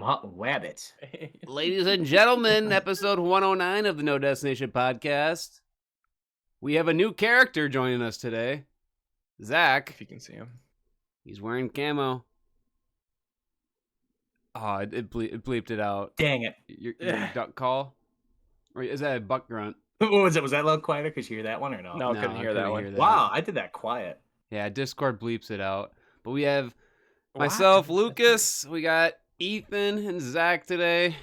Wabbit. Ladies and gentlemen, episode 109 of the No Destination podcast. We have a new character joining us today. Zach. If you can see him. He's wearing camo. Oh, it bleeped it out. Dang it. Your duck call? Or is that a buck grunt? What was it? Was that a little quieter? Could you hear that one or no? No, couldn't hear that one. Wow, I did that quiet. Yeah, Discord bleeps it out. But we have myself, Lucas. We got Ethan and Zach today.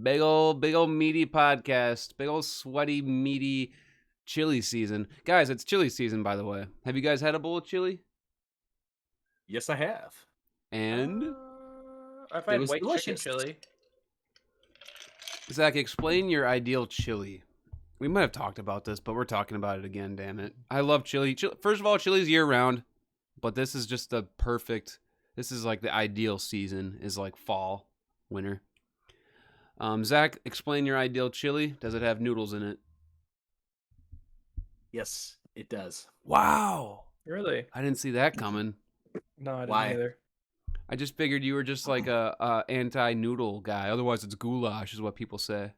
Big old meaty podcast. Big old sweaty, meaty chili season. Guys, it's chili season, by the way. Have you guys had a bowl of chili? Yes, I have. And? I've had white chicken chili. Zach, explain your ideal chili. We might have talked about this, but we're talking about it again, damn it. I love chili. First of all, chili's year-round, but this is just the perfect... This is like the ideal season, is like fall, winter. Zach, explain your ideal chili. Does it have noodles in it? Yes, it does. Wow. Really? I didn't see that coming. No, I didn't Why? either. I just figured you were just like a anti-noodle guy. Otherwise, it's goulash, is what people say.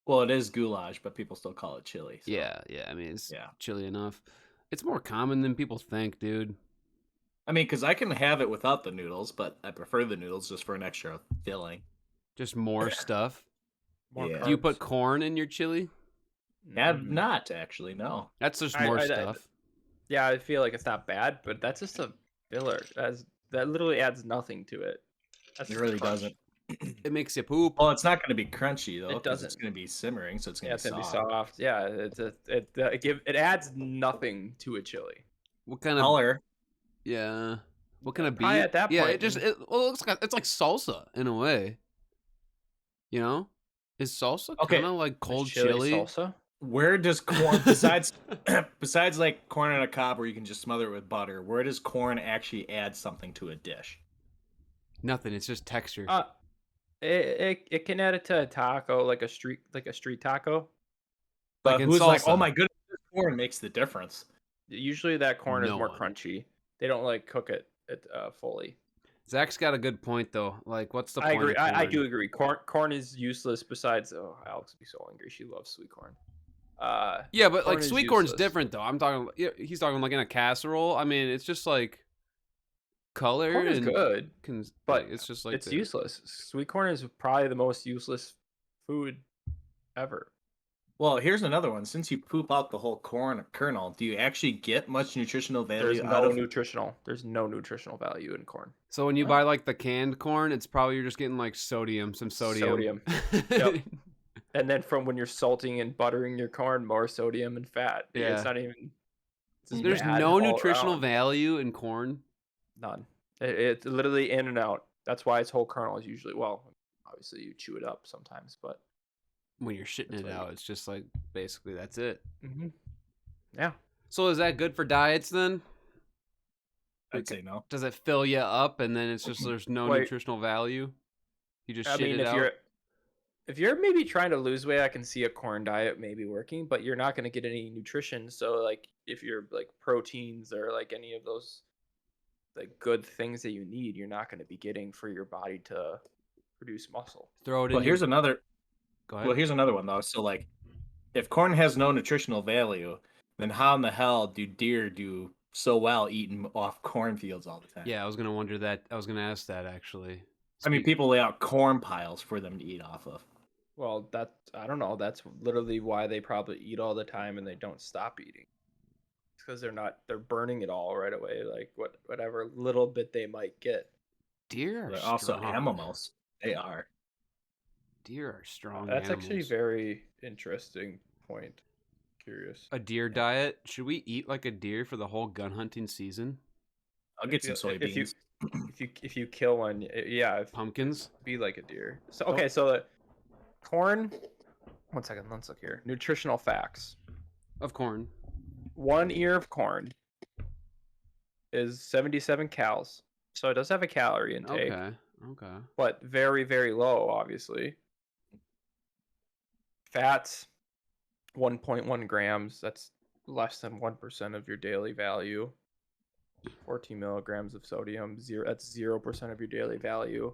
Well, it is goulash, but people still call it chili. So. Yeah. I mean, it's chili enough. It's more common than people think, dude. I mean, because I can have it without the noodles, but I prefer the noodles just for an extra filling. Just more stuff. More Yeah. Do you put corn in your chili? Have not, actually, no. That's just more stuff. Yeah, I feel like it's not bad, but that's just a filler. That literally adds nothing to it. It really doesn't. It makes you poop. Well, it's not going to be crunchy, though. It doesn't. It's going to be simmering, so it's going Yeah, to be it's soft. gonna be soft. Yeah, it adds nothing to a chili. What kind of Color. Yeah. What kind of beef? Probably at that Yeah, point. it looks like it's like salsa in a way. You know? Is salsa Okay. kind of like cold Chili chili? salsa. Where does corn, besides like corn on a cob where you can just smother it with butter, where does corn actually add something to a dish? Nothing. It's just texture. It can add it to a taco, like a street taco. But Like in who's like, salsa. oh my goodness, this corn makes the difference? Usually that corn is No more one. crunchy. They don't like cook it fully. Zach's got a good point though. Like, what's the point? I agree. Of I corn? do agree. Corn is useless. Besides, Alex would be so angry. She loves sweet corn. Yeah, but corn like is sweet corn's useless. different though. I'm talking. Yeah, he's talking like in a casserole. I mean, it's just like color Corn is and good, but like, it's just like it's useless. Sweet corn is probably the most useless food ever. Well, here's another one. Since you poop out the whole corn kernel, do you actually get much nutritional value There's out no of nutritional. There's no nutritional value in corn. So when you buy like the canned corn, it's probably you're just getting like some sodium. Yep. And then from when you're salting and buttering your corn, more sodium and fat. Yeah. It's not even. it's just There's bad no all nutritional around. value in corn. None. It's literally in and out. That's why its whole kernel is usually obviously you chew it up sometimes, but When you're shitting That's it what out, it's just like basically that's it. yeah. So is that good for diets then? I'd say no. Does it fill you up and then it's just there's no Wait. nutritional value? You just I shit mean, it out. if you're maybe trying to lose weight, I can see a corn diet maybe working, but you're not going to get any nutrition. So like if you're like proteins or like any of those like good things that you need, you're not going to be getting for your body to produce muscle. Throw it in. Well, here's another. Go ahead. Well, here's another one though. So like, if corn has no nutritional value, then how in the hell do deer do so well eating off cornfields all the time? Yeah, I was gonna wonder that. I was gonna ask that actually. I mean, people lay out corn piles for them to eat off of. Well, I don't know. That's literally why they probably eat all the time and they don't stop eating. It's because they're burning it all right away. Like whatever little bit they might get. Deer are They're also strong. animals. They are. Deer are strong. That's actually animals. very interesting point. Curious. A deer diet? Should we eat like a deer for the whole gun hunting season? I'll get some soybeans. If you kill one, yeah, Pumpkins? be like a deer. So okay, so the corn. 1 second, let's look here. Nutritional facts. Of corn. 1 ear of corn is 77 calories, so it does have a calorie intake, Okay. but very very low, obviously. Fats, 1.1 grams. That's less than 1% of your daily value. 14 milligrams of sodium. That's 0% of your daily value.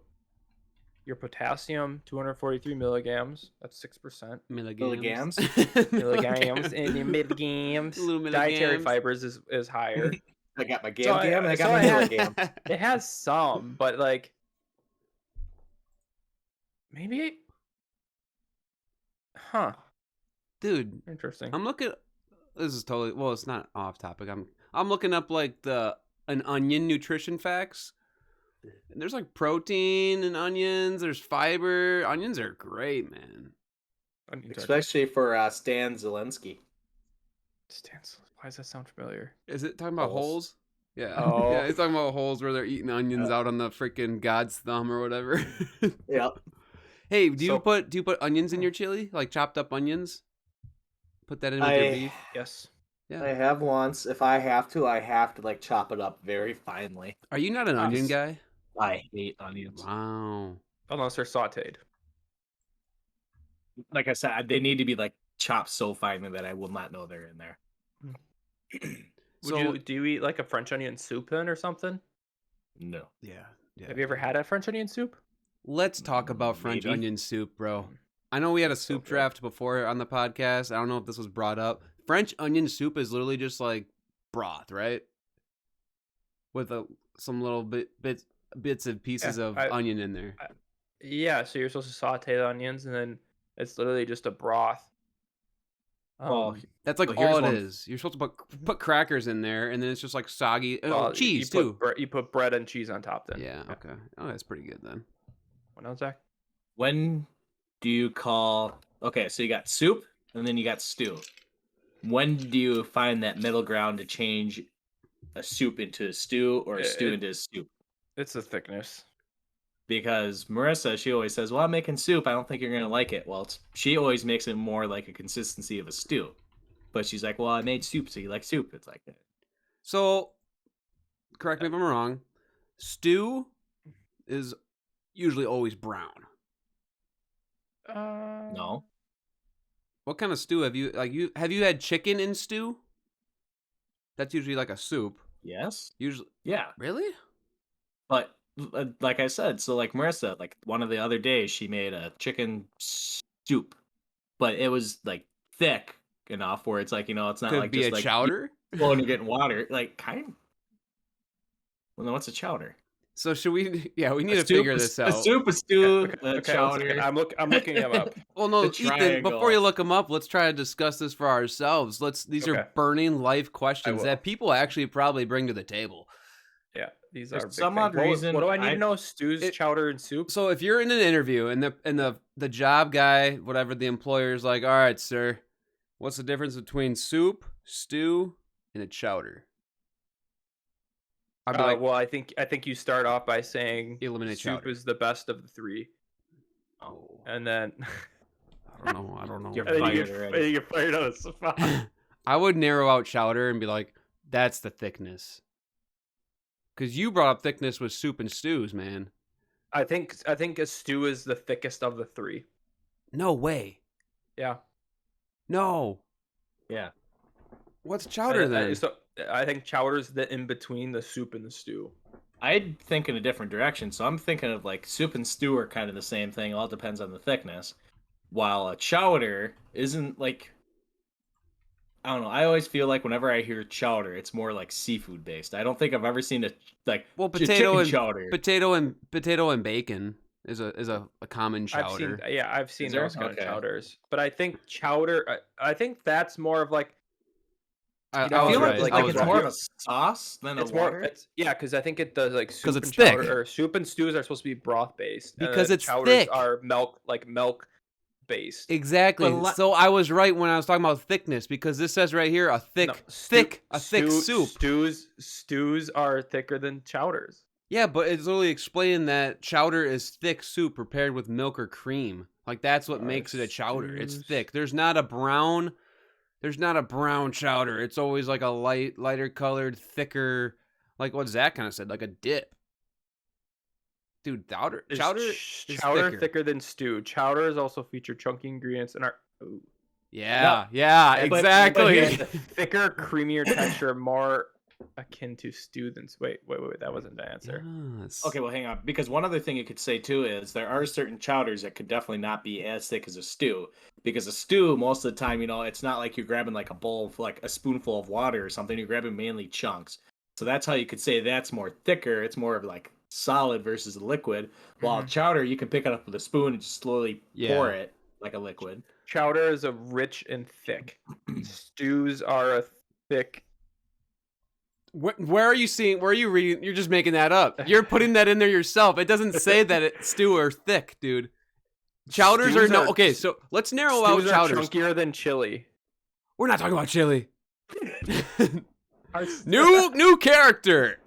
your potassium, 243 milligrams. That's 6%. Milligrams? Milligrams and your milligrams. Little Dietary milligrams. fibers is higher. I got my So gam and I got so my I had- milligam. It has some, but like maybe. Huh. Dude, Interesting. I'm looking. This is totally well. It's not off topic. I'm looking up like an onion nutrition facts. And there's like protein in onions. There's fiber. Onions are great, man. Especially for Stan Zelensky. Why does that sound familiar? Is it talking about Holes. holes? Yeah. Oh. Yeah, he's talking about holes where they're eating onions out on the freaking God's thumb or whatever. Yep. Hey, do you So- put onions in your chili? Like chopped up onions? Put that in with your beef? Yes. Yeah. I have once. If I have to like chop it up very finely. Are you not an onion guy? I hate onions. Wow. Unless they're sauteed. Like I said, they need to be like chopped so finely that I will not know they're in there. Do you eat like a French onion soup then or something? No. Yeah. Have you ever had a French onion soup? Let's talk about French Maybe. onion soup, bro. I know we had a So soup good. draft before on the podcast. I don't know if this was brought up. French onion soup is literally just like broth, right? With some little bits and pieces Yeah, of onion in there. Yeah, so you're supposed to saute the onions and then it's literally just a broth. Well, That's like well, here's all it one- is. You're supposed to put crackers in there, and then it's just like soggy. well, Cheese you too. You put bread and cheese on top then. Yeah. Okay. Oh, that's pretty good then. What else, Zach? When do you call? Okay, so you got soup and then you got stew. When do you find that middle ground to change a soup into a stew or a stew into a soup? It's the thickness. Because Marissa, she always says, "Well, I'm making soup. I don't think you're gonna like it." Well, she always makes it more like a consistency of a stew. But she's like, "Well, I made soup, so you like soup." It's like, So, correct me if I'm wrong. Stew is usually always brown. no. What kind of stew have you have you had chicken in stew? That's usually like a soup. Yes. Usually, Yeah. really? But like I said, so like Marissa, like one of the other days, she made a chicken soup, but it was like thick enough where it's like, it's not Could like be just a like chowder. well, and you're getting water, like kind. Well, no, what's a chowder? So should we? Yeah, we need A to soup, figure this a out. soup, a stew, Okay, a one second. chowder. I'm looking them up. Well, no, the Ethan. Before triangle. you look them up, let's try to discuss this for ourselves. These are Okay. burning life questions will. that people actually probably bring to the table. Yeah, these For are big some things. odd reason, What do I need I- to know? Stews, chowder, and soup. So if you're in an interview and the job guy, whatever the employer is like, all right, sir, what's the difference between soup, stew, and a chowder? I'd be like, Well, I think you start off by saying Eliminate soup chowder. is the best of the three, oh, and then I don't know. You're and then fired you get, already. you get fired on the spot. I would narrow out chowder and be like, that's the thickness. Because you brought up thickness with soup and stews, man. I think a stew is the thickest of the three. No way. Yeah. No. Yeah. What's chowder then? So I think chowder is the in between the soup and the stew. I'd think in a different direction. So I'm thinking of like soup and stew are kind of the same thing. It all depends on the thickness. While a chowder isn't like, I don't know. I always feel like whenever I hear chowder, it's more like seafood based. I don't think I've ever seen potato chowder. potato and bacon is a common chowder. I've seen Is there? those kind Okay. of chowders. But I think chowder. I think that's more of like I, You know, I I was feel right. like I it's was like it's right. more of a sauce than it's a more. water. Because I think it does like soup 'Cause and it's chowder thick. or soup and stews are supposed to be broth based. Because it's chowders thick. are milk based. Exactly. But So I was right when I was talking about thickness because this says right here a thick thick soup. Stews are thicker than chowders. Yeah, but it's literally explaining that chowder is thick soup prepared with milk or cream. Like that's what makes it a chowder. It's stews. thick. There's not a brown chowder. It's always like a lighter colored, thicker, like what Zach kind of said, like a dip. Dude, chowder is thicker. thicker than stew. Chowders also feature chunky ingredients and are Yeah, But exactly. here's thicker, creamier texture, more akin to stew than wait. That wasn't the answer. Yes. Okay, well, hang on. Because one other thing you could say too is there are certain chowders that could definitely not be as thick as a stew. Because a stew, most of the time, it's not like you're grabbing like a bowl of like a spoonful of water or something. You're grabbing mainly chunks. So that's how you could say that's more thicker. It's more of like solid versus a liquid. While chowder, you can pick it up with a spoon and just slowly pour it like a liquid. Chowder is a rich and thick. Stews are a thick. Where are you seeing? Where are you reading? You're just making that up. You're putting that in there yourself. It doesn't say that it's stew or thick, dude. Chowders are no. Okay, so let's narrow out chowders. Chunkier than chili. We're not talking about chili. New character.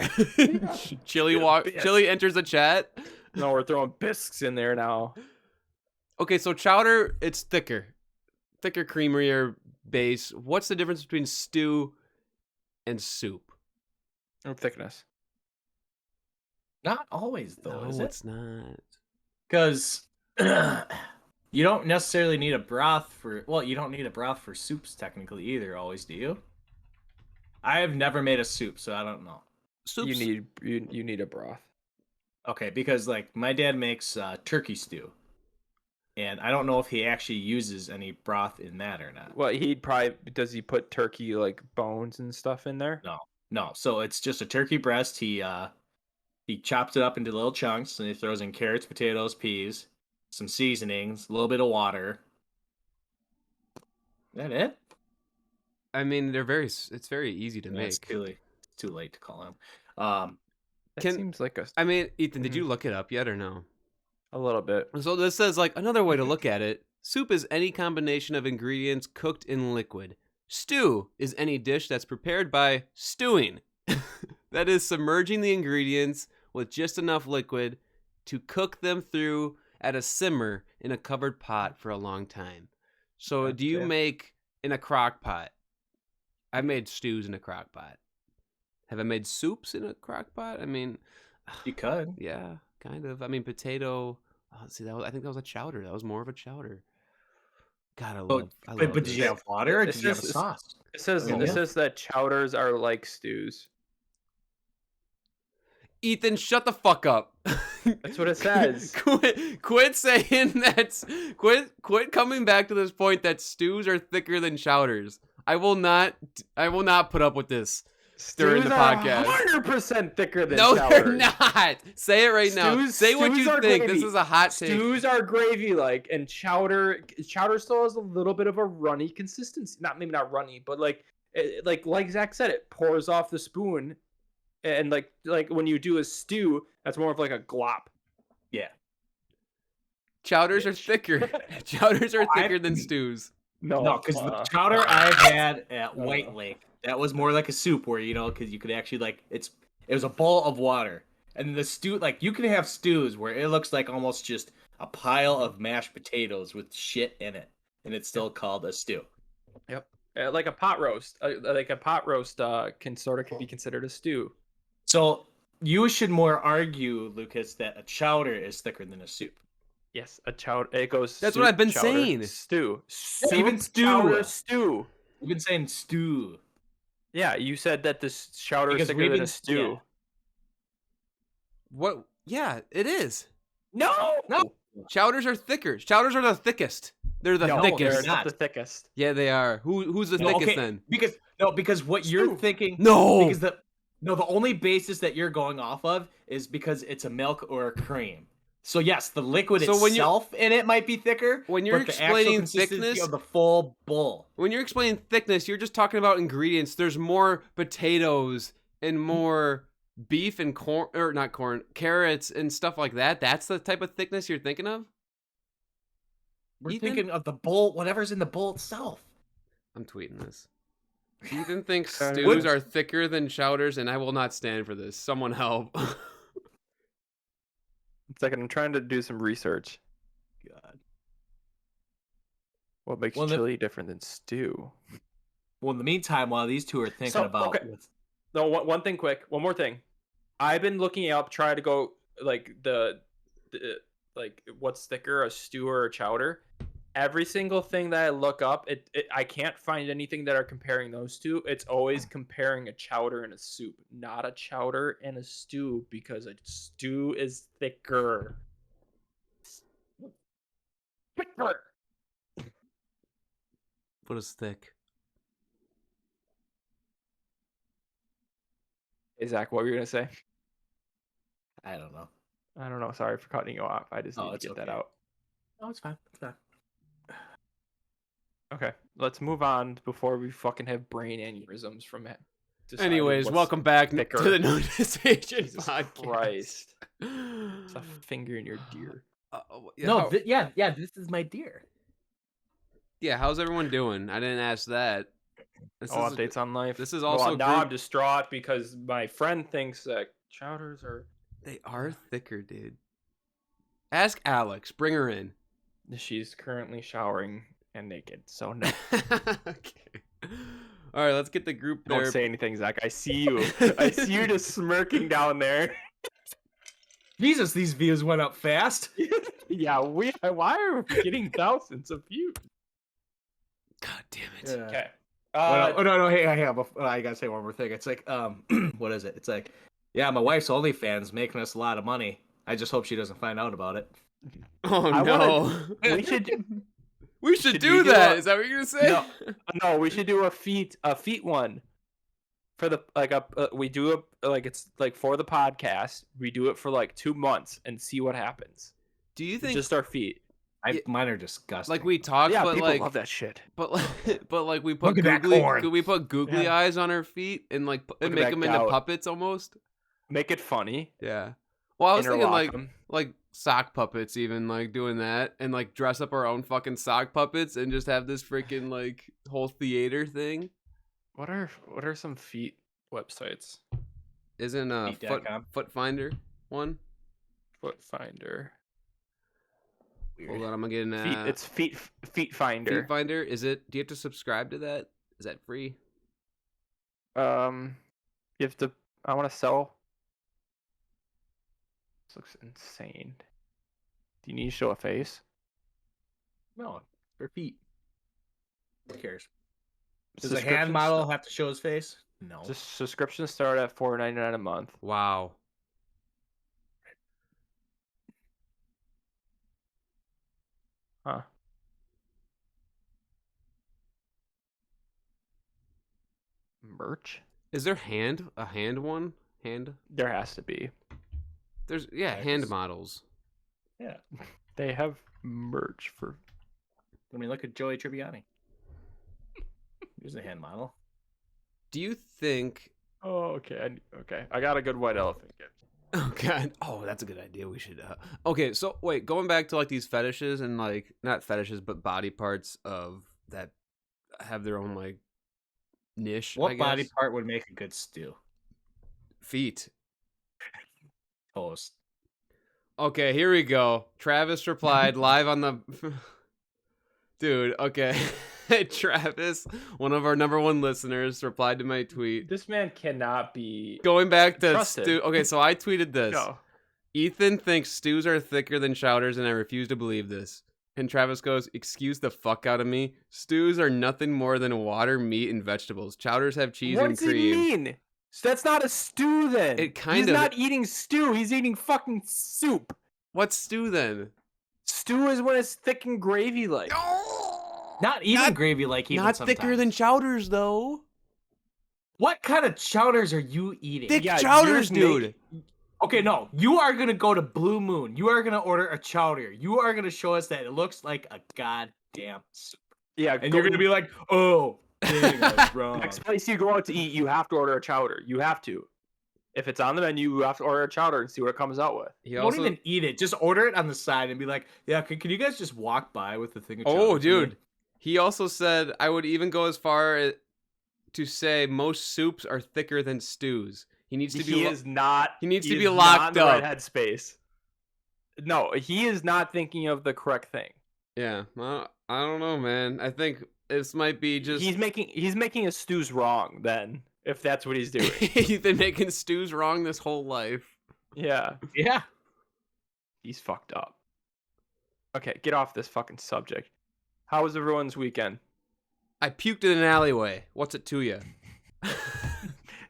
Chili enters the chat. No, we're throwing bisques in there now. Okay, so chowder, it's thicker, creamier base. What's the difference between stew and soup? Thickness. Not always, though, is it? It's not. Because you don't necessarily need a broth for... Well, you don't need a broth for soups, technically, either, always, do you? I have never made a soup, so I don't know. Soups. You need a broth. Okay, because, like, my dad makes turkey stew. And I don't know if he actually uses any broth in that or not. Well, does he put turkey, like, bones and stuff in there? No. So it's just a turkey breast. He chops it up into little chunks, and he throws in carrots, potatoes, peas, some seasonings, a little bit of water. Is that it? I mean, it's very easy to make. It's too late to call him. That seems like I mean, Ethan, did you look it up yet or no? A little bit. So this says, like, another way to look at it. Soup is any combination of ingredients cooked in liquid. Stew is any dish that's prepared by stewing. That is submerging the ingredients with just enough liquid to cook them through at a simmer in a covered pot for a long time. So do you make in a crock pot? I've made stews in a crock pot. Have I made soups in a crock pot? I mean, you could. Yeah, kind of. I mean, potato. See, I think that was a chowder. That was more of a chowder. God, I love. But did you have water or did you have a sauce? It says that chowders are like stews. Ethan, shut the fuck up. That's what it says. Quit saying that. Quit coming back to this point that stews are thicker than chowders. I will not put up with this during the podcast. 100% thicker than chowders. No, they're not. Say it right now. Say what you think. Gravy. This is a hot take. Stews are gravy-like, and chowder still has a little bit of a runny consistency. Maybe not runny, but like Zach said, it pours off the spoon, and like when you do a stew, that's more of like a glop. Yeah. Chowders are thicker. Chowders are thicker than stews. No, because the chowder I had at White Lake, that was more like a soup where, because you could actually, it was a bowl of water. And the stew, you can have stews where it looks like almost just a pile of mashed potatoes with shit in it. And it's still called a stew. Yep. Like a pot roast. Can be considered a stew. So you should more argue, Lucas, that a chowder is thicker than a soup. Yes, a chowder. It goes. That's what I've been saying. Stew. Even stew. Chowder, stew. You've been saying stew. Yeah, you said that this chowder is thicker than a stew. Yeah. What? Yeah, it is. No. Chowders are thicker. Chowders are the thickest. They're the thickest. They're not the thickest. Yeah, they are. Who's the thickest then? Because what you're thinking. No. Because the only basis that you're going off of is because it's a milk or a cream. So yes, the liquid itself in it might be thicker. When you're explaining thickness of the full bowl. When you're explaining thickness, you're just talking about ingredients. There's more potatoes and more beef and carrots and stuff like that. That's the type of thickness you're thinking of? We're thinking of the bowl, whatever's in the bowl itself. I'm tweeting this. Ethan thinks stews are thicker than chowders, and I will not stand for this. Someone help. Second, I'm trying to do some research. God. What makes chili different than stew? Well, in the meantime, while these two are thinking about... Okay. No, one thing quick. One more thing. I've been looking up, trying to go, what's thicker, a stew or a chowder? every single thing that I look up, I can't find anything that are comparing those two. It's always comparing a chowder and a soup, not a chowder and a stew, because a stew is thicker. Thicker. What is thick? Hey, Zach, what were you gonna say? I don't know. I don't know. Sorry for cutting you off. I just need to it's get that okay. out. No, it's fine. It's fine. Okay, let's move on before we fucking have brain aneurysms from it. Anyways, welcome back thicker. to the Notication Jesus podcast. Christ. It's a finger in your deer. No, this is my deer. Yeah, how's everyone doing? I didn't ask that. Updates on life. This is also now I'm distraught because my friend thinks that chowders are. They are thicker, dude. Ask Alex. Bring her in. She's currently showering and naked, so no. Okay. All right, let's get the group there. Don't say anything, Zach. I see you. I see you just smirking down there. Jesus, these views went up fast. Yeah, why are we getting thousands of views? God damn it. Yeah. Okay. No, hey, I gotta say one more thing. It's like, what is it? It's like, yeah, my wife's OnlyFans making us a lot of money. I just hope she doesn't find out about it. Oh no. We should do that. Is that what you're gonna say? No, we should do a feet one for the we do it's like for the podcast. We do it for like 2 months and see what happens. Do you think just our feet? Mine are disgusting. Like we talk, yeah, but people like love that shit. But like we put Look at that googly, corn. could we put googly eyes on our feet and like and make them into puppets almost? Make it funny. Yeah. Well, I was thinking Interlock like sock puppets, even like doing that, and like dress up our own fucking sock puppets and just have this freaking like whole theater thing. What are some feet websites? Isn't Foot Finder one? Foot Finder. Weird. Hold on, I'm gonna get an it's Feet Finder. Feet Finder. Is it? Do you have to subscribe to that? Is that free? You have to. I want to sell. This looks insane. Do you need to show a face? No, their feet. Who cares? Does a hand model have to show his face? No. Just subscriptions start at $4.99 a month. Wow. Huh. Merch? Is there a hand one? Hand? There has to be. There's hand models. Yeah. They have merch for. I mean, look at Joey Tribbiani. Here's a hand model. Do you think? Oh, okay. I got a good white elephant gift. Oh god. Oh, that's a good idea. We should. Okay, so wait, going back to like these fetishes and like not fetishes, but body parts of that have their own like niche. What body part would make a good stew? Feet. Toast. Okay, here we go. Travis replied live on the. Dude, okay. Travis, one of our #1 listeners, replied to my tweet. This man cannot be going back to trusted. stew. Okay, so I tweeted this. No. Ethan thinks stews are thicker than chowders, and I refuse to believe this. And Travis goes, "Excuse the fuck out of me. Stews are nothing more than water, meat, and vegetables. Chowders have cheese and cream." What does he mean? So that's not a stew then. He's not eating stew. He's eating fucking soup. What's stew then? Stew is when it's thick and gravy-like. Not even gravy-like. Even not sometimes. Thicker than chowders, though. What kind of chowders are you eating? Thick chowders, dude. Okay, no. You are going to go to Blue Moon. You are going to order a chowder. You are going to show us that it looks like a goddamn soup. Yeah. And you're going to be like, oh, dang, I was wrong. Next place you go out to eat, you have to order a chowder. You have to. If it's on the menu, you have to order a chowder and see what it comes out with. Don't even eat it. Just order it on the side and be like, yeah, can you guys just walk by with the thing of chowder? Oh, dude. He also said, I would even go as far to say most soups are thicker than stews. He needs to be. He is not. He needs to be locked up. Right headspace. No, he is not thinking of the correct thing. Yeah, well, I don't know, man. I think this might be just. He's making his stews wrong. Then, if that's what he's doing, he's been making stews wrong this whole life. Yeah. Yeah. He's fucked up. Okay, get off this fucking subject. How was everyone's weekend? I puked in an alleyway. What's it to you?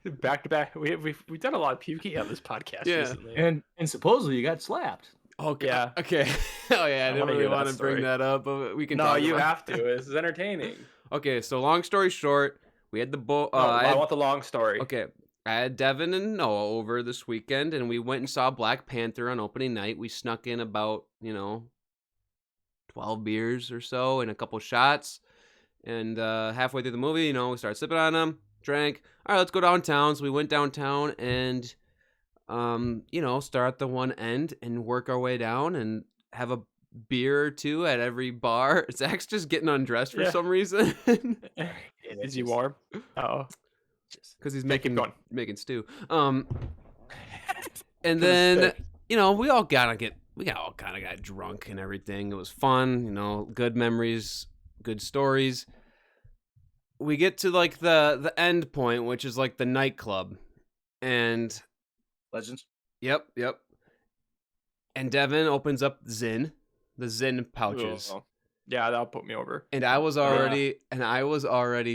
Back to back. We've done a lot of puking on this podcast Yeah. recently. And supposedly you got slapped. Okay. Yeah. Okay. Oh yeah, I didn't wanna really hear that want to bring story. that up, but we can. No, talk you about have to. This is entertaining. Okay, so long story short, we had the No, I want the long story. Okay, I had Devin and Noah over this weekend, and we went and saw Black Panther on opening night. We snuck in about 12 beers or so and a couple shots, and halfway through the movie, we started sipping on them, drank. All right, let's go downtown. So we went downtown and start at the one end and work our way down and have a beer or two at every bar. Zach's just getting undressed for Yeah. some reason. Is he warm? Oh, Because he's keep going. making stew. And then we all kind of got drunk and everything. It was fun, good memories, good stories. We get to like the end point, which is like the nightclub, and Legends. yep. And Devin opens up the Zin pouches. Oh. Yeah, that'll put me over. And I was already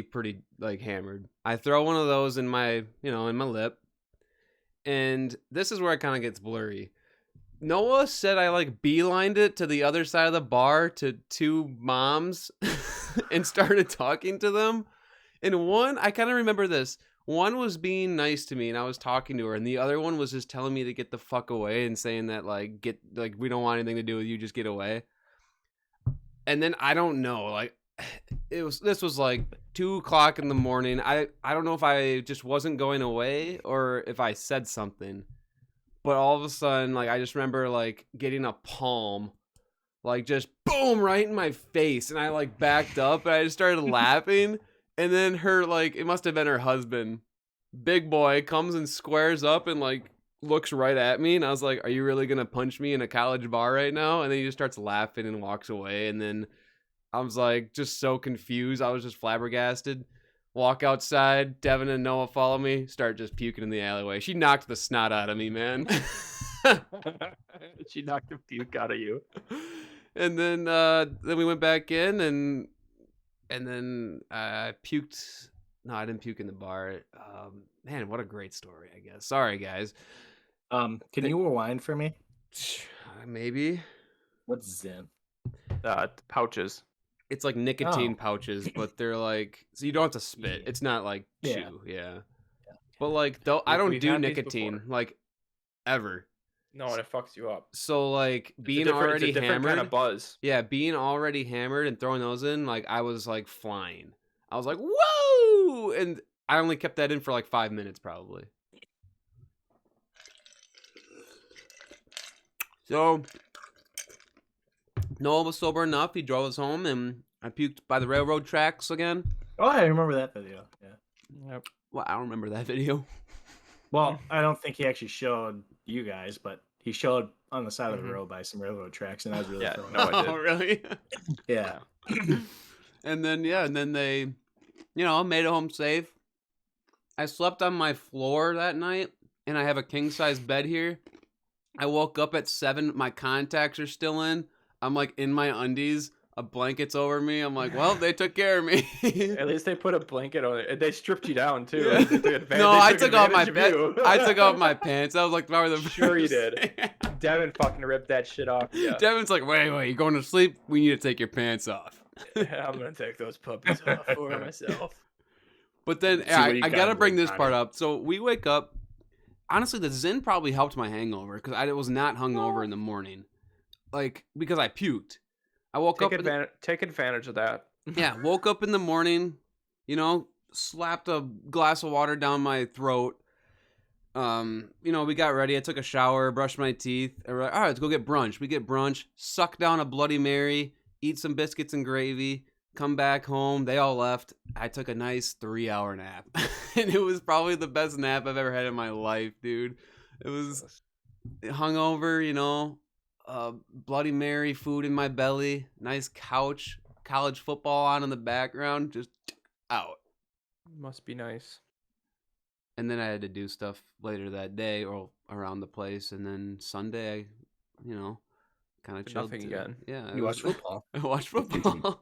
pretty like hammered. I throw one of those in my lip. And this is where it kind of gets blurry. Noah said I like beelined it to the other side of the bar to two moms and started talking to them. And one, I kind of remember this. One was being nice to me and I was talking to her, and the other one was just telling me to get the fuck away and saying that we don't want anything to do with you, just get away. And then I don't know, like this was like 2:00 in the morning. I don't know if I just wasn't going away or if I said something, but all of a sudden, like I just remember like getting a palm, like just boom right in my face, and I like backed up and I just started laughing. And then her, like, it must have been her husband, big boy, comes and squares up and like looks right at me, and I was like, "Are you really gonna punch me in a college bar right now?" And then he just starts laughing and walks away. And then I was like, just so confused. I was just flabbergasted. Walk outside. Devin and Noah follow me. Start just puking in the alleyway. She knocked the snot out of me, man. She knocked the puke out of you. And then we went back in, and then I puked. No, I didn't puke in the bar. Man, what a great story, I guess. Sorry, guys. Can you rewind for me? Maybe. What's Zen? Pouches. It's like nicotine pouches, but they're like, so you don't have to spit. Yeah. It's not like Yeah. chew. Yeah. But like, though, I don't We've do had these nicotine before. like ever. No, and it fucks you up. So like being It's already a different hammered, kind of buzz. yeah, being already hammered and throwing those in, like I was like flying. I was like, whoa! And I only kept that in for like 5 minutes probably. So Noah was sober enough. He drove us home, and I puked by the railroad tracks again. Oh, I remember that video. Yeah. Yep. Well, I don't remember that video. Well, I don't think he actually showed you guys, but he showed on the side of the Mhm. road by some railroad tracks, and that was really Yeah, funny. no, I did. Oh, really? Yeah. And then they, made it home safe. I slept on my floor that night, and I have a king-size bed here. I woke up at 7. My contacts are still in. I'm like in my undies. A blanket's over me. I'm like, well, they took care of me. At least they put a blanket on it. They stripped you down too. Yeah. They took No, I took off my advantage of you. I took off my pants. That was like probably the Sure you first did. thing. Devin fucking ripped that shit off. Yeah. Devin's like, wait, you going to sleep? We need to take your pants off. I'm gonna take those puppies off for myself. But then See what you I got gotta in bring there, this part Connie. up. So we wake up. Honestly, the Zin probably helped my hangover because I was not hungover in the morning, like because I puked. I woke up. Take advantage of that. Yeah, woke up in the morning. Slapped a glass of water down my throat. We got ready. I took a shower, brushed my teeth. And we're like, all right, let's go get brunch. We get brunch. Suck down a Bloody Mary. Eat some biscuits and gravy. Come back home. They all left. I took a nice 3-hour nap. And it was probably the best nap I've ever had in my life, dude. It was hungover, Bloody Mary, food in my belly, nice couch, college football on in the background, just out. Must be nice. And then I had to do stuff later that day or around the place. And then Sunday, I, kind of Did chilled. nothing too. again. Yeah. You watched football. I watched football.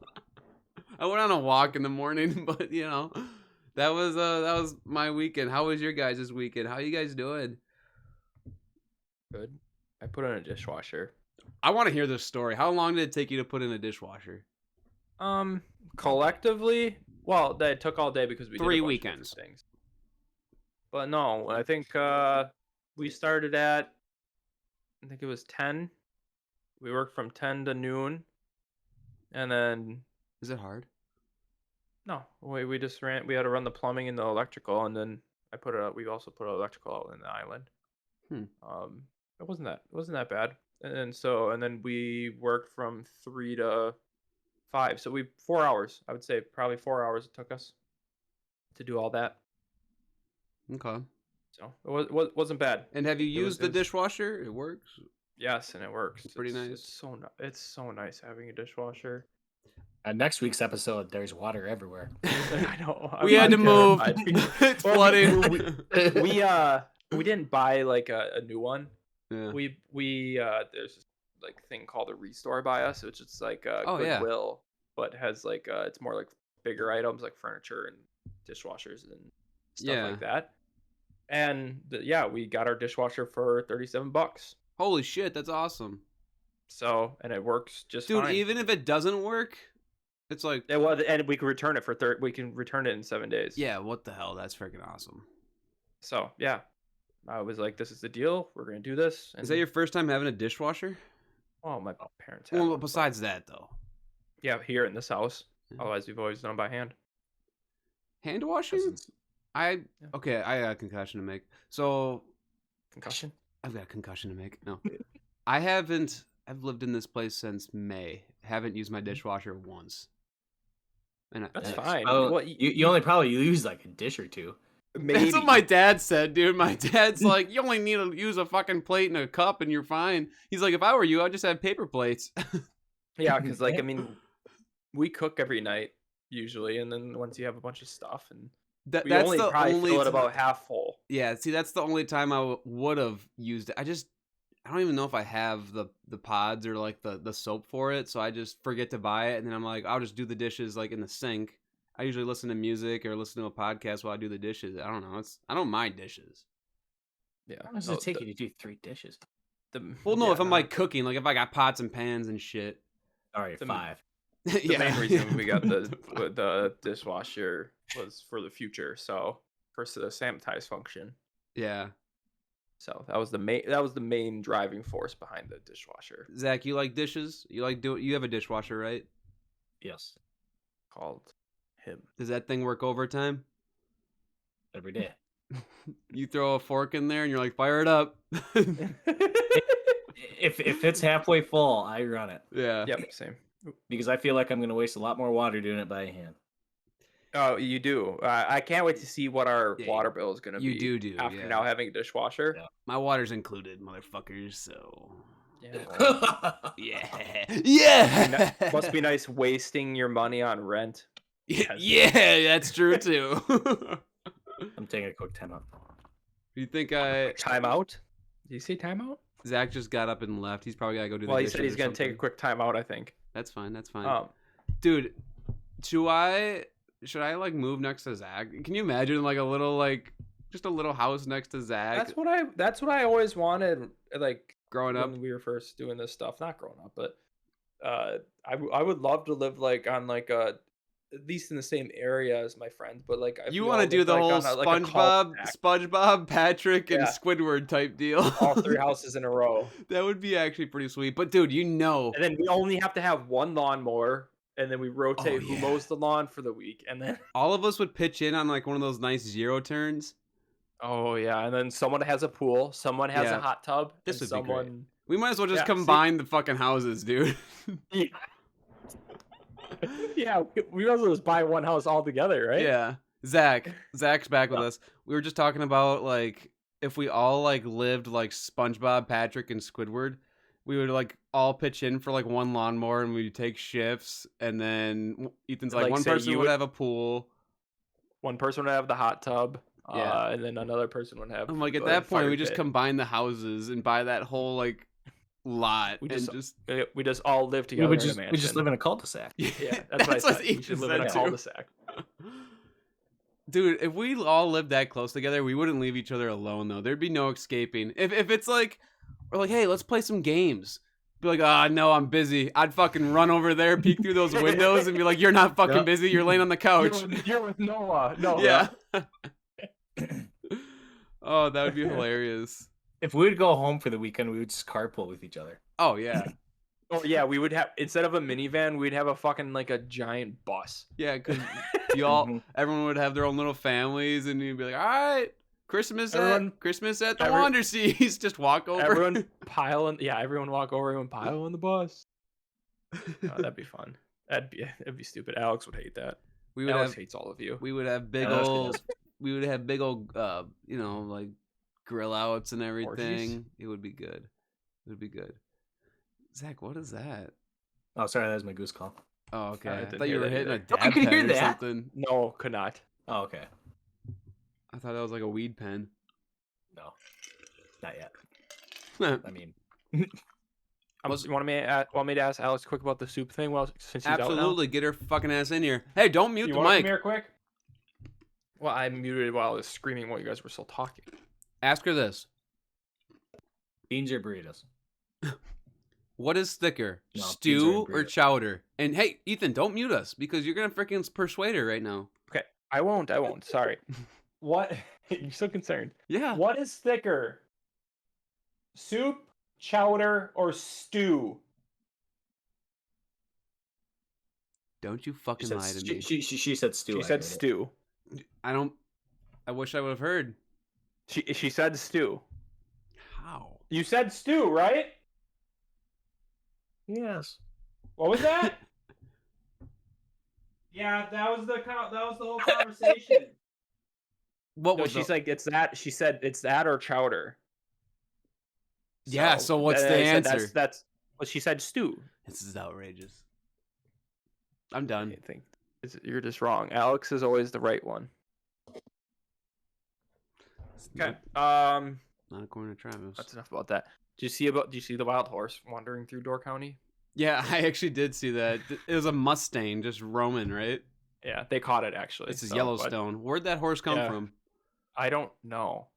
I went on a walk in the morning, but that was my weekend. How was your guys' weekend? How you guys doing? Good. I put in a dishwasher. I want to hear this story. How long did it take you to put in a dishwasher? Collectively, well, that took all day because we did a 3 bunch of weekends. different things. But no, I think we started at, I think it was 10. We worked from 10 to noon, and then Is it hard? no, we just ran. We had to run the plumbing and the electrical, and then we also put electrical out in the island. It wasn't that bad. And then we worked from 3 to 5. So 4 hours. I would say probably 4 hours it took us to do all that. Okay. So wasn't bad. And have you used the dishwasher? It works. Yes, and it works. It's pretty nice. It's so nice having a dishwasher. Next week's episode, there's water everywhere. I know. We had to move. It's Well, flooding. We didn't buy like a new one. Yeah. We there's this like thing called a restore by us, which is like yeah. Goodwill, but has like it's more like bigger items like furniture and dishwashers and stuff like that. And we got our dishwasher for $37. Holy shit, that's awesome. So, and it works just Dude, fine. even if it doesn't work, it's like and we can return it we can return it in 7 days. yeah, what the hell? That's freaking awesome. So, yeah. I was like, this is the deal. We're going to do this. And Is that your first time having a dishwasher? Oh, my parents have Well, one, besides that though. yeah, here in this house. Yeah. Otherwise, we've always done by hand. Hand washing? I got a concussion to make. So Concussion? I've got a concussion to make. No. I've lived in this place since May. Haven't used my dishwasher once. And That's fine. Oh, Well, you only probably use like a dish or two. maybe. That's what my dad said, dude. My dad's like, you only need to use a fucking plate and a cup and you're fine. He's like, if I were you, I'd just have paper plates. Yeah, because I mean, we cook every night usually, and then once you have a bunch of stuff, and That's only the probably only fill it time- about half full. Yeah, see, that's the only time I would have used it. I don't even know if I have the pods or like the soap for it, so I just forget to buy it, and then I'm like, I'll just do the dishes like in the sink. I usually listen to music or listen to a podcast while I do the dishes. I don't know. I don't mind dishes. Yeah. How long does it take you to do 3 dishes? Well, no, if I'm like cooking, like if I got pots and pans and shit. All right, 5. The main reason we got the dishwasher was for the future, so for the sanitize function. Yeah. So that was the main driving force behind the dishwasher. Zach, you like dishes? You have a dishwasher, right? Yes, Called him. Does that thing work overtime? every day. You throw a fork in there and you're like, fire it up. If it's halfway full, I run it Yeah. Yep, same. because I feel like I'm going to waste a lot more water doing it by hand. Oh, you do. I can't wait to see what our Yeah, water bill is going to be. you do, after yeah. now having a dishwasher. Yeah. My water's included, motherfuckers, so. Yeah. Yeah. Yeah. Must be nice wasting your money on rent. Yeah, that's true too. I'm taking a quick timeout. You think Timeout? Did you say timeout? Zach just got up and left? He's probably gotta go do the Well, he dishes said he's or going to take a something. quick timeout, I think. That's fine. Dude, should I like move next to Zach? Can you imagine like just a little house next to Zach? That's what I always wanted, like growing up. when we were first doing this stuff. Not growing up, but I would love to live like on like at least in the same area as my friends. But like You want to do the whole SpongeBob, Patrick, and Yeah. Squidward type deal. all 3 houses in a row, That would be actually pretty sweet. But dude, and then we only have to have one lawnmower, and then we rotate who yeah. mows the lawn for the week, and then all of us would pitch in on like one of those nice 0 turns. and then someone has a pool, someone has Yeah. a hot tub, This and would be great. someone. We might as well just Yeah, see? combine the fucking houses, dude. Yeah, we might as well just buy one house all together, right? Yeah. Zach's back with us. We were just talking about like if we all like lived like SpongeBob, Patrick, and Squidward, we would like all pitch in for like one lawnmower and we'd take shifts, and then Ethan's like Like, one say person you would would- have a pool. One person would have the hot tub, Yeah. and then another person would have. I'm like, at a that point fire we just pit. combine the houses and buy that whole like lot We and just we just all live We together would in a just mansion. we just live in a cul-de-sac. Yeah, that's what I said. We should live in a cul-de-sac. Dude, if we all lived that close together, we wouldn't leave each other alone though. There'd be no escaping. If it's like we're like, hey, let's play some games. Be like, ah, no, I'm busy. I'd fucking run over there, peek through those windows, and be like, you're not fucking Yep. busy. You're laying on the couch. You're with Noah. No. Yeah. Oh, that would be hilarious. If we would go home for the weekend, we would just carpool with each other. Oh yeah, Oh yeah, we would have, instead of a minivan, we'd have a fucking like a giant bus. yeah, because y'all, Mhm. everyone would have their own little families, and you'd be like, all right, Christmas Everyone- at the Wander Seas. Just walk over. Everyone pile in. Yeah, everyone walk over and pile in the bus. Oh, that'd be fun. That'd be stupid. Alex would hate that. we would Alex have hates all of you. we would have big Alex old does. we would have big old you know, like grill outs and everything. Orgies? It would be good. It would be good. Zach, what is that? Oh, sorry, that was my goose call. Oh, okay. I I didn't thought you hear were that hitting a either. Oh, dab you could pen hear or that? something. No, could not. Oh, okay. I thought that was like a weed pen. No, not yet. I mean, You want me to ask Alex quick about the soup thing? Well, since he's out now? Absolutely, get her fucking ass in here. Hey, don't mute You the want to mic. come here quick? Well, I muted while I was screaming while you guys were still talking. Ask her this. beans or burritos? What is thicker, No, beans are stew in or burritos. chowder? And hey, Ethan, don't mute us because you're gonna freaking persuade her right now. Okay, I won't. Sorry. What? You're so concerned. Yeah. What is thicker? Soup, chowder, or stew? Don't you fucking She lie said, to me. she said stew. She I said heard it. stew. I don't. I wish I would have heard. She said stew. How? You said stew, right? Yes. What was that? Yeah, that was the whole conversation. What No, was she's the- like, it's that. She said it's that or chowder. Yeah, so what's the I said answer? That's well, she said stew. This is outrageous. I'm done. I think you're just wrong. Alex is always the right one. Okay. Not according to Travis. That's enough about that. Do you see the wild horse wandering through Door County? Yeah, I actually did see that. It was a Mustang just roaming, right? Yeah, they caught it actually. This is so, but Yellowstone. Where'd that horse come Yeah. from? I don't know.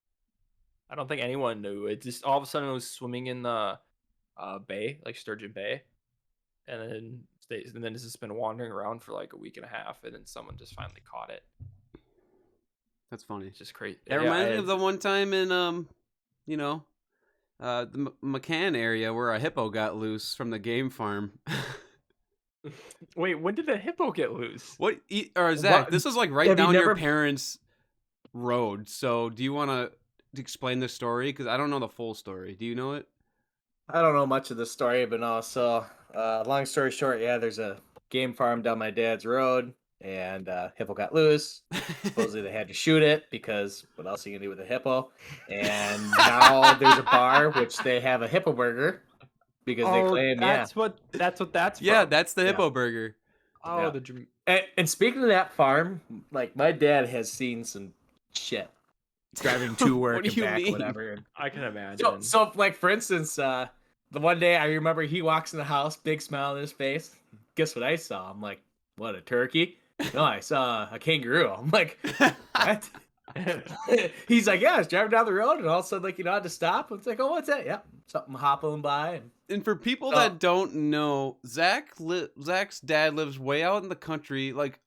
I don't think anyone knew. It just all of a sudden it was swimming in the bay, like Sturgeon Bay, and then it's just been wandering around for like a week and a half, and then someone just finally caught it. That's funny. It's just crazy. It reminds me of the one time in you know, the McCann area where a hippo got loose from the game farm. Wait, when did the hippo get loose? What? Or Zach, What- this is like right have you down your never- parents' road. So, do you want to explain the story? Because I don't know the full story. Do you know it? I don't know much of the story, but no. So, long story short, yeah, there's a game farm down my dad's road, and hippo got loose. Supposedly they had to shoot it because what else are you gonna do with a hippo? And now there's a bar which they have a hippo burger because they claim that's from. Yeah, that's the Yeah. hippo burger. Oh, yeah. the dream. And speaking of that farm, like my dad has seen some shit driving to work What do and you back, mean? whatever. And I can imagine. so like for instance, the one day I remember he walks in the house, big smile on his face. Guess what I saw? I'm like, what, a turkey? No, I saw a kangaroo. I'm like, what? He's like, yeah, I was driving down the road and all of a sudden, like, I had to stop. It's like, oh, what's that? Yeah, something hopping by. And And for people Oh. that don't know, Zach's dad lives way out in the country, like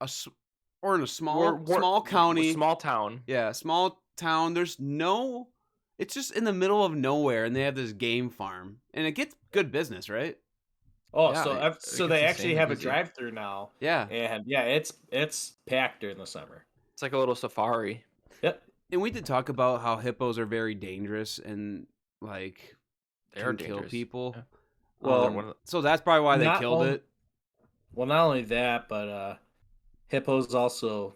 or in a small county, small town. yeah, small town. There's no, it's just in the middle of nowhere, and they have this game farm, and it gets good business, right? oh, Yeah, so it so gets they actually insanely have a busy. drive-through now, Yeah, and yeah, it's packed during the summer. It's like a little safari. Yep. and we did talk about how hippos are very dangerous and like They can are kill dangerous. people. Yeah. Well, They're one of So that's probably why they not killed on- it. Well, not only that, but hippos also,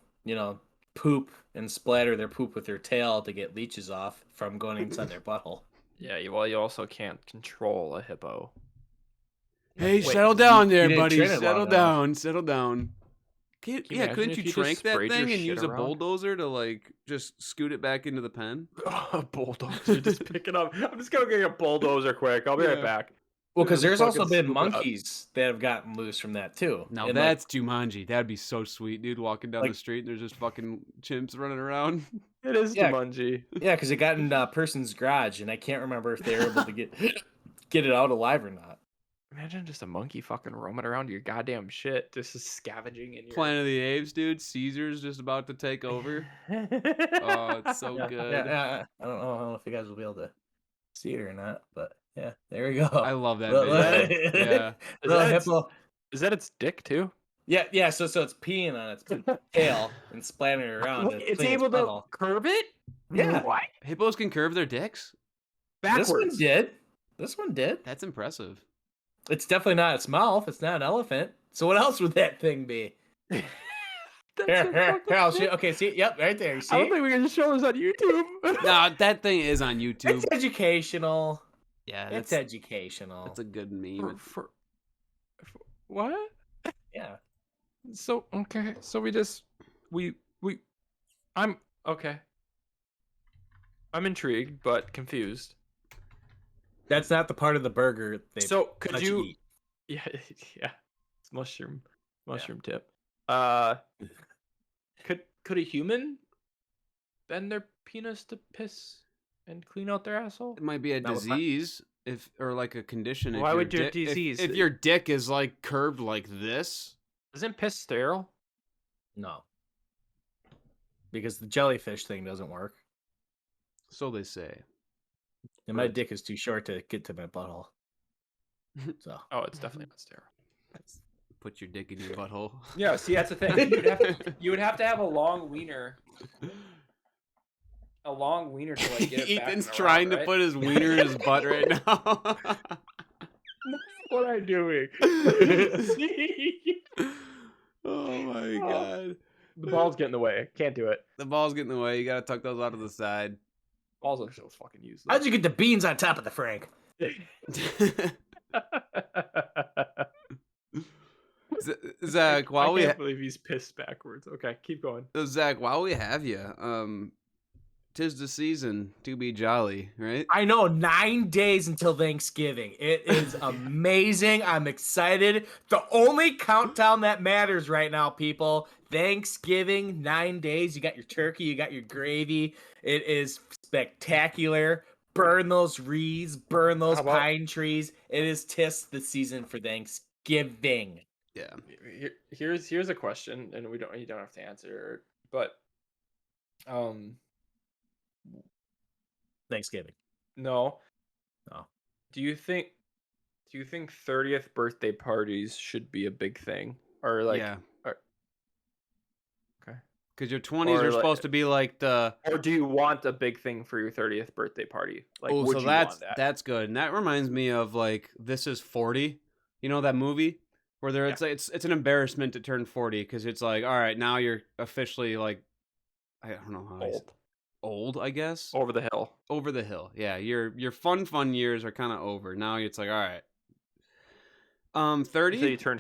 poop and splatter their poop with their tail to get leeches off from going inside their butthole. yeah. You also can't control a hippo. Hey, Wait, settle down there, didn't buddy. train it long Settle enough. down. Settle down. Can you Yeah, imagine couldn't if you you just trank that sprayed your thing and shit use a around? bulldozer to like just scoot it back into the pen? A bulldozer, just pick it up. I'm just gonna get a bulldozer quick. I'll be right Yeah. back. Well, because Really there's also fucking been stupid. monkeys that have gotten loose from that too. Now And, that's Jumanji. That'd be so sweet, dude. Walking down Like- the street and there's just fucking chimps running around. It is Yeah. Jumanji. yeah, because it got in a person's garage, and I can't remember if they were able to get it out alive or not. Imagine just a monkey fucking roaming around your goddamn shit, just scavenging in your. Planet of the Apes, dude. Caesar's just about to take over. Oh, it's so Yeah, good. yeah. I don't know if you guys will be able to see it or not, but yeah, there we go. I love that Little- video. Yeah. little that its- hippo. Is that its dick too? Yeah. So it's peeing on its tail and splattering around. Wait, to it's clean its able to butthole. curve it? Yeah. What? Hippos can curve their dicks? This one Backwards. did. This one did. That's impressive. It's definitely not its mouth. It's not an elephant. So what else would that thing be? That's Here, a here, fucking I'll dick. show. Okay, see, yep, right there. You see? I don't think we can just show this on YouTube. No, that thing is on YouTube. It's educational. Yeah, It's that's educational. a good meme. for what? Yeah. So okay, so we I'm okay. I'm intrigued but confused. That's not the part of the burger they So could let you? eat. Yeah, yeah. It's mushroom tip. Could a human bend their penis to piss and clean out their asshole? It might be a That was not- disease or like a condition. if Why your would your dick- if- disease- If your dick is like curved like this, Isn't piss sterile? No. Because the jellyfish thing doesn't work. so they say. And my Right. dick is too short to get to my butthole. So Oh, it's definitely not sterile. Put your dick in your butthole. Yeah, see, that's the thing. You would have to have a long wiener. A long wiener to like get it back Ethan's and trying around, to right? put his wiener in his butt right now. What am I doing? Oh my Oh. god. The ball's getting in the way. Can't do it. The ball's getting in the way. You gotta tuck those out to the side. Balls are so fucking useless. how'd you get the beans on top of the Frank? Zach, while I we can't believe he's pissed backwards. Okay, keep going. Zach, while we have you, 'tis the season to be jolly, right? I know, 9 days until Thanksgiving. It is amazing. I'm excited. The only countdown that matters right now, people. Thanksgiving, 9 days. You got your turkey, you got your gravy. It is spectacular. Burn those wreaths, burn those How about- pine trees. It is tis the season for Thanksgiving. Yeah. Here's a question, and you don't have to answer, but Thanksgiving. no. Oh. Do you think 30th birthday parties should be a big thing, or like, yeah. or- okay, Because your 20s Or are like- supposed to be like the or do you want a big thing for your 30th birthday party? Like, oh, would so you that's want that? that's good. And that reminds me of like This Is 40. You know that movie where Yeah. it's like it's an embarrassment to turn 40 because it's like, all right, now you're officially like, I don't know how old, I guess. Over the hill. Over the hill. Yeah, your fun years are kind of over. Now it's like, all right. 30. Until you turn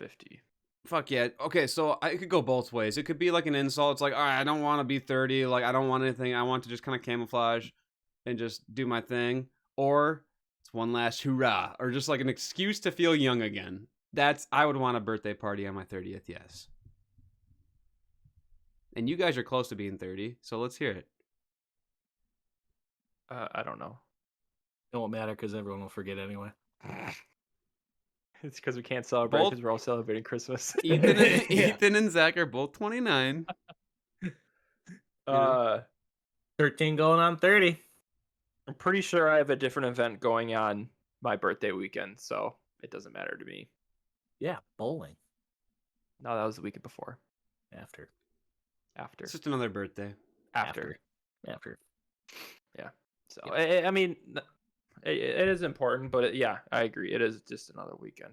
50. Fuck yeah. Okay, so I could go both ways. It could be like an insult. It's like, all right, I don't want to be 30. Like, I don't want anything. I want to just kind of camouflage and just do my thing. Or it's one last hurrah. Or just like an excuse to feel young again. I would want a birthday party on my 30th, yes. And you guys are close to being 30, so let's hear it. I don't know. It won't matter because everyone will forget anyway. It's because we can't celebrate Both- because we're all celebrating Christmas. Ethan and Zach are both 29. 13 going on 30. I'm pretty sure I have a different event going on my birthday weekend, so it doesn't matter to me. Yeah, bowling No, that was the weekend before. after. It's just another birthday. After. So Yes. I mean, it is important, but yeah, I agree. It is just another weekend.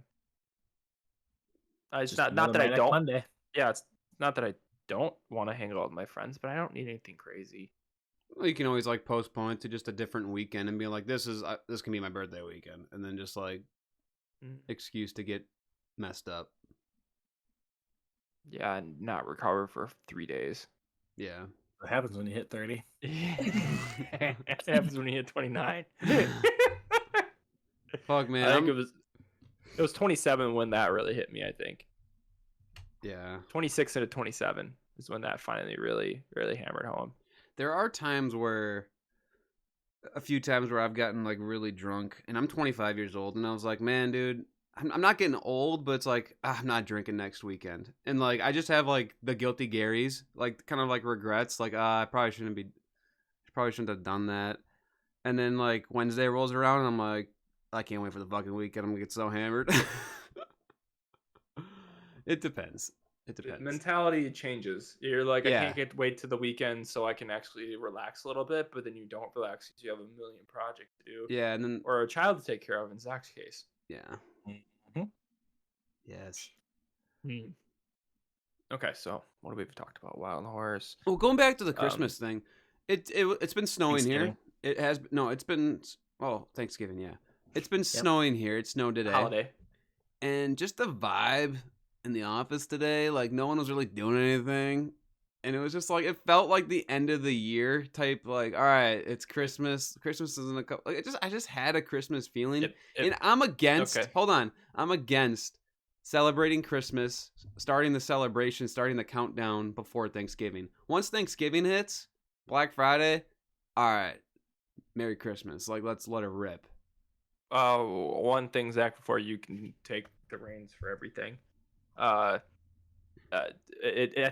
It's Just not another that I Manic don't. Monday. Yeah, it's not that I don't want to hang out with my friends, but I don't need anything crazy. Well, you can always like postpone it to just a different weekend and be like, this can be my birthday weekend, and then just like Mm. excuse to get messed up. Yeah, and not recover for 3 days. Yeah. What happens when you hit 30? It happens when you hit 29. Fuck, man. I think it was 27 when that really hit me. I think Yeah. 26 into 27 is when that finally really hammered home. There are times where, a few times where I've gotten like really drunk, and I'm 25 years old, and I was like, man, dude, I'm not getting old, but it's like I'm not drinking next weekend, and like I just have like the guilty Garys, like kind of like regrets, like I probably shouldn't have done that. And then like Wednesday rolls around, and I'm like, I can't wait for the fucking weekend. I'm gonna get so hammered. It depends. It depends. Mentality changes. You're like, Yeah. I can't wait to the weekend so I can actually relax a little bit, but then you don't relax because you have a million projects to do. Yeah, and then Or a child to take care of in Zach's case. yeah. Mhm. Yes. Okay, so what have we talked about? Wild horse. Well, going back to the Christmas thing, it's been snowing here. Thanksgiving. It has no. It's been Thanksgiving. Yeah, it's been snowing here. It snowed today. Holiday. And just the vibe in the office today, like no one was really doing anything, and it was just like it felt like the end of the year type. Like, all right, it's Christmas. Christmas isn't a couple. Like, I just had a Christmas feeling, and I'm against. Okay. Hold on, I'm against celebrating Christmas, starting the celebration, starting the countdown before Thanksgiving. Once Thanksgiving hits, Black Friday, all right, Merry Christmas. Like, let's let it rip. One thing, Zach, before you can take the reins for everything. I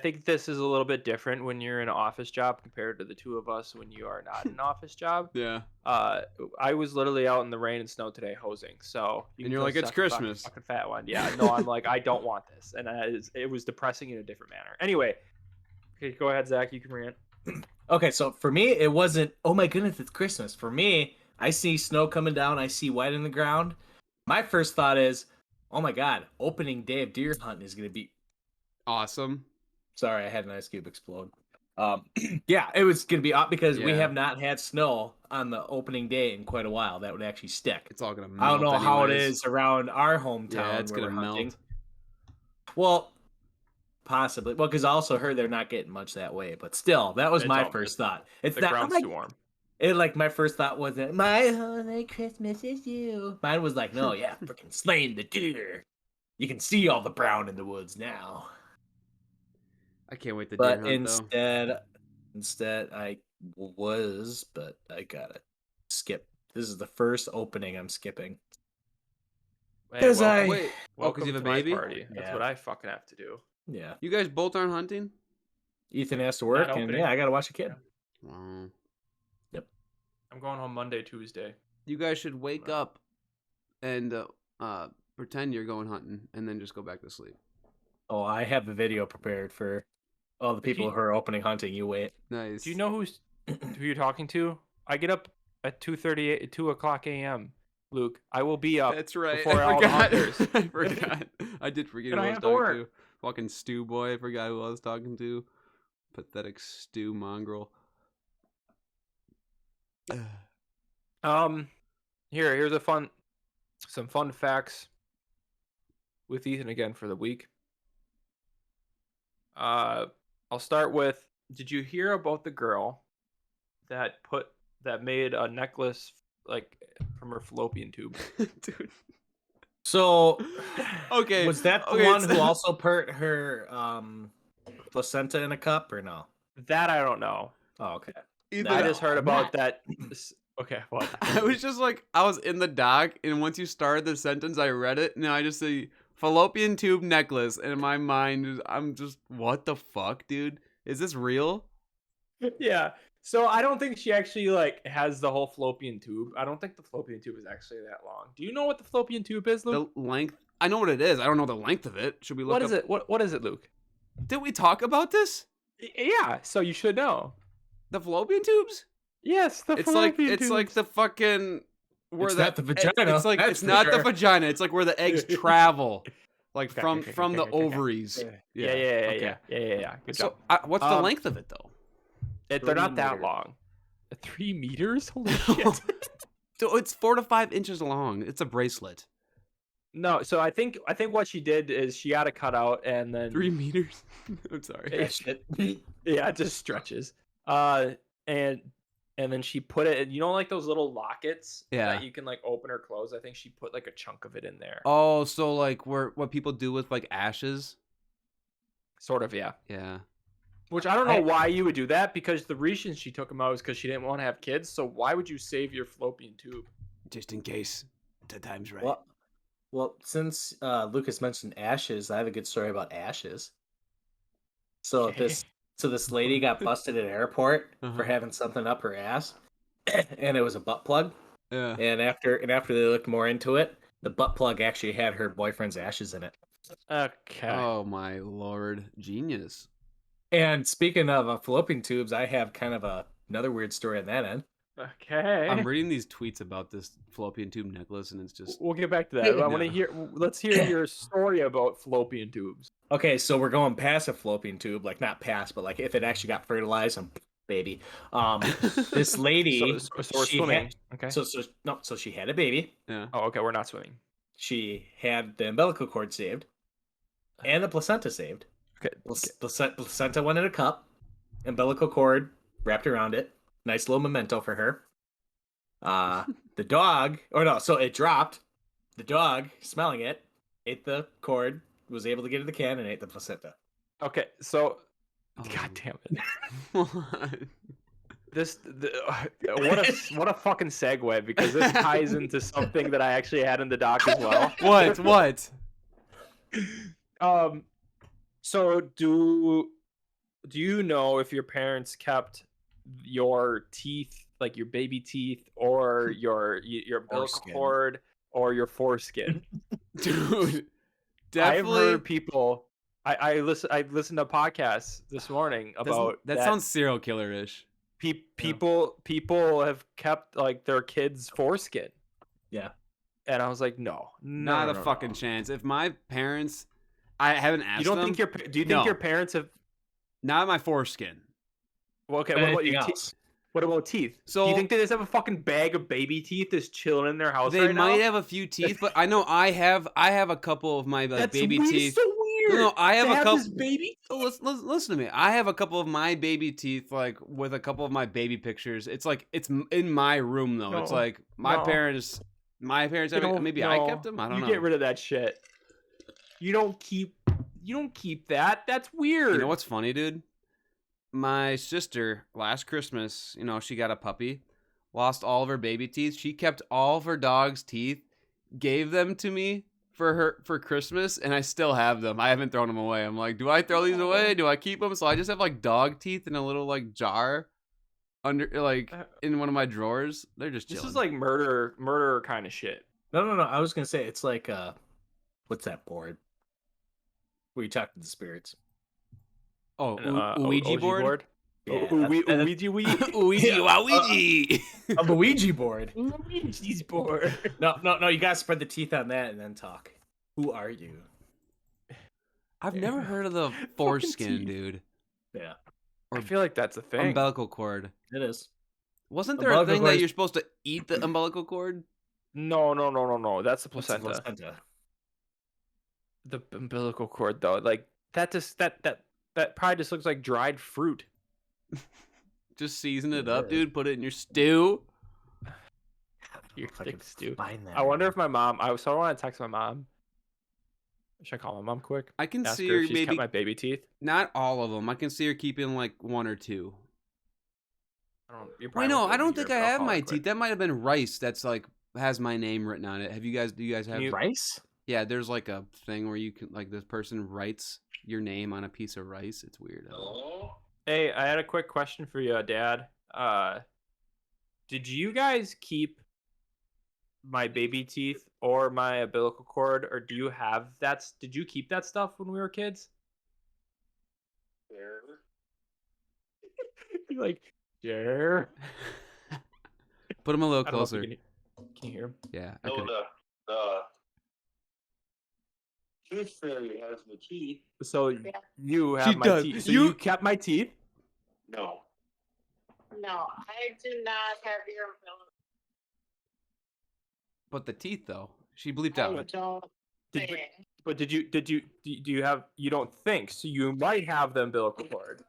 think this is a little bit different when you're in an office job compared to the two of us when you are not in an office job. Yeah. I was literally out in the rain and snow today hosing. So And you're like, it's Christmas. Fucking fat one. Yeah. No, I'm like, I don't want this, and it was depressing in a different manner. Anyway, okay, go ahead, Zach. You can rant. Okay, so for me, it wasn't, oh my goodness, it's Christmas. For me, I see snow coming down. I see white in the ground. My first thought is, oh my God, opening day of deer hunting is going to be Awesome. Sorry, I had an ice cube explode. Yeah, it was going to be up because we Yeah. have not had snow on the opening day in quite a while. That would actually stick. It's all gonna melt. I don't know how it anyways. is around our hometown. Yeah, it's where gonna we're hunting. melt. Well, possibly. Well, because I also heard they're not getting much that way. But still, that was It's my all- first thought. It's The not. ground's Like, too warm. it like my first thought wasn't my holy Christmas is you. Mine was like, no, yeah, freaking slaying the deer. You can see all the brown in the woods now. I can't wait to deer But hunt though. instead, I was, but I gotta skip. This is the first opening I'm skipping. Hey, 'Cause welcome- Wait, welcome 'cause you have to a my baby? party. That's Yeah. what I fucking have to do. Yeah, You guys both aren't hunting? Ethan has to work, and opening. yeah, I gotta watch a kid. Wow. I'm going home Monday, Tuesday. You guys should wake up and pretend you're going hunting, and then just go back to sleep. Oh, I have the video prepared for all the people who are opening hunting. You wait. Nice. Do you know who you're talking to? I get up at 2 o'clock a.m. Luke, I will be up. That's right. before I all the forgot. hunters. I forgot. I did forget And who I I was have to talking work. to. Fucking Stew Boy. I forgot who I was talking to. Pathetic Stew mongrel. Here's some fun facts with Ethan again for the week. I'll start with, did you hear about the girl that made a necklace like from her fallopian tube? Dude. So, Okay. was that the okay, one so- who also put her placenta in a cup, or no? That I don't know. Oh, okay. Ethan, I No, just heard I'm about not. that. Okay, what? I was just like, I was in the doc, and once you started the sentence, I read it, and I just say fallopian tube necklace, and in my mind, I'm just, what the fuck, dude? Is this real? Yeah. So I don't think she actually like has the whole fallopian tube. I don't think the fallopian tube is actually that long. Do you know what the fallopian tube is, Luke? The length? I know what it is. I don't know the length of it. Should we look What up? is it? What is it, Luke? Did we talk about this? Yeah. So you should know. The fallopian tubes? Yes, the It's like fallopian the fucking where It's the, not the vagina, It's like that's it's for not the sure. vagina. It's like where the eggs travel, like Okay, from okay, from the okay, okay. ovaries. Yeah. okay. Yeah. Good So job. what's the Um, length of it though? They're not 3 that meters. long. 3 meters? Holy shit. So it's 4 to 5 inches long. It's a bracelet. No, so I think what she did is she got it cut out and then 3 meters. I'm sorry. Yeah, Shit. yeah, it just stretches. And and then she put it. You know, like those little lockets Yeah. that you can like open or close. I think she put like a chunk of it in there. Oh, so like what people do with like ashes? Sort of, yeah. Yeah. Which I don't know why you would do that, because the reason she took them out was because she didn't want to have kids. So why would you save your fallopian tube? Just in case the time's right. Well, since Lucas mentioned ashes, I have a good story about ashes. So Okay. this lady got busted at an airport for Uh-huh. having something up her ass, and it was a butt plug. Yeah. And after they looked more into it, the butt plug actually had her boyfriend's ashes in it. Okay. Oh my lord, genius. And speaking of fallopian tubes, I have kind of another weird story on that end. Okay. I'm reading these tweets about this fallopian tube necklace, and it's just We'll get back to that. I want to hear. Let's hear your story about fallopian tubes. Okay, so we're going past a fallopian tube, like not past, but like if it actually got fertilized, baby. This lady, So we're she swimming. had, Okay. so she had a baby. yeah. Oh, okay. We're not swimming. She had the umbilical cord saved, and the placenta saved. Okay. Placenta went in a cup, umbilical cord wrapped around it. Nice little memento for her. The dog, so it dropped. The dog, smelling it, ate the cord, was able to get to the can, and ate the placenta. Okay. So, Oh. God damn it. What? What a fucking segue, because this ties into something that I actually had in the doc as well. What? So do you know if your parents kept your teeth, like your baby teeth, or your umbilical Foreskin. cord, or your foreskin? Dude, I've definitely. heard people. I listened to podcasts this morning about that sounds serial killer-ish. people have kept like their kids' foreskin. Yeah. And I was like, no, Not a fucking no. chance. If my parents, I haven't asked You don't them. think do you think No. your parents have? Not my foreskin. Well, okay. What about Anything your teeth? else? What about teeth? So do you think they just have a fucking bag of baby teeth just chilling in their house they right might now? have a few teeth, but I know I have a couple of my like That's baby weird. teeth. So weird. No, I have to a couple. this baby. So listen to me. I have a couple of my baby teeth, like with a couple of my baby pictures. It's like it's in my room though. It's No, like my no. parents. My parents. You don't- Maybe no, I kept them. I don't know. You get rid of that shit. You don't keep that. That's weird. You know what's funny, dude? My sister last Christmas, she got a puppy, lost all of her baby teeth. She kept all of her dog's teeth, gave them to me for Christmas, and I still have them. I haven't thrown them away. I'm like, do I throw these away? Do I keep them? So I just have like dog teeth in a little like jar under like in one of my drawers. They're just chilling. This is like murder kind of shit. No. I was gonna say it's like what's that board? Where you talk to the spirits. Ouija board? Yeah, Ouija Ouija Yeah, Wowiji. a Luigi board. Ouija's board. No. You gotta spread the teeth on that and then talk. Who are you? I've never heard of the foreskin, teeth. dude. Yeah, I feel like that's a thing. Umbilical cord. it is. Wasn't there a Umbilical thing cord that is- you're supposed to eat the umbilical cord? No. That's the What's the placenta. placenta? The umbilical cord, though, like that probably just looks like dried fruit. Just season it Yeah. up, dude. Put it in your stew. Your If I could thick stew. find that. I wonder if my mom. I want to text my mom. Should I call my mom quick? I can Ask see her her if she's maybe kept my baby teeth. not all of them. I can see her keeping like one or two. I don't. You're Wait, probably no, won't be I able don't to think hear, I but I'll have call her my quick. teeth. That might have been rice. That's like has my name written on it. Do you guys have? rice? Yeah, there's like a thing where you can like this person writes your name on a piece of rice. It's weird. Hey, I had a quick question for you, Dad. Did you guys keep my baby teeth or my umbilical cord, or do you have that? Did you keep that stuff when we were kids? You're like, yeah. Put them a little I don't know if you closer. Can you hear him? Yeah. I No, could. the tooth fairy has the teeth. So you have She my does. teeth. So You- you kept my teeth? No. No, I do not have your umbilical. But the teeth though. She bleeped I out. don't Did you- think. But do you have? You don't think so? You might have the umbilical cord.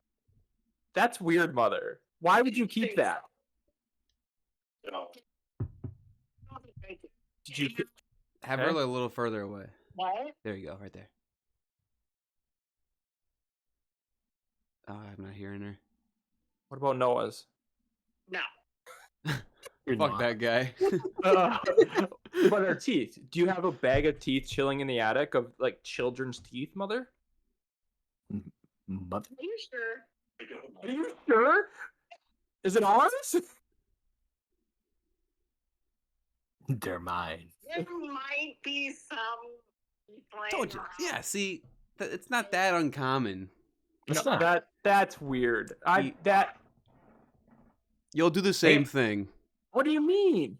That's weird, Mother. Why would you keep Think that? No. Did you? Have her Okay. a little further away. What? There you go, right there. Oh, I'm not hearing her. What about Noah's? No. You're Fuck not. that guy. But her teeth. Do you have a bag of teeth chilling in the attic of like children's teeth, mother? Mother. Are you sure? Are you sure? Is it ours? They're mine. There might be some. Told you. flavor. Yeah, see, it's not that uncommon. It's No, not. that's weird. Ye- That. You'll do the same Wait. thing. What do you mean?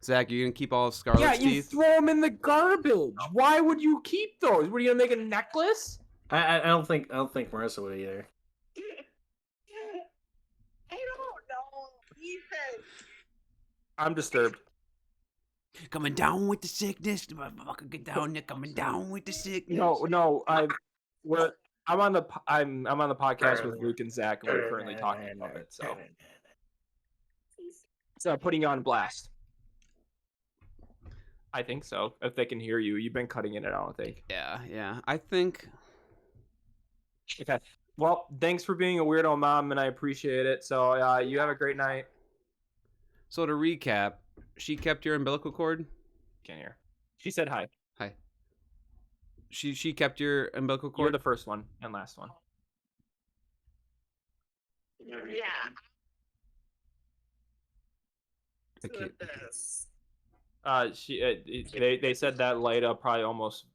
Zach, you're gonna keep all of Scarlett's Yeah, you teeth? throw them in the garbage. Why would you keep those? What are you gonna make a necklace? I don't think Marissa would either. I don't know. Ethan. I'm disturbed. Coming down with the sickness, motherfucker, get down there. Coming down with the sickness. No, I'm on the podcast with Luke and Zach, and we're currently talking about it. So I'm putting you on blast. I think so. If they can hear you, you've been cutting in and out. I think. Yeah. I think Okay. Well, thanks for being a weirdo mom, and I appreciate it. So you have a great night. so. To recap, she kept your umbilical cord. Can't hear. She said hi. Hi. She kept your umbilical You're cord. the first one and last one. Yeah. Okay. This. They said that Leda probably almost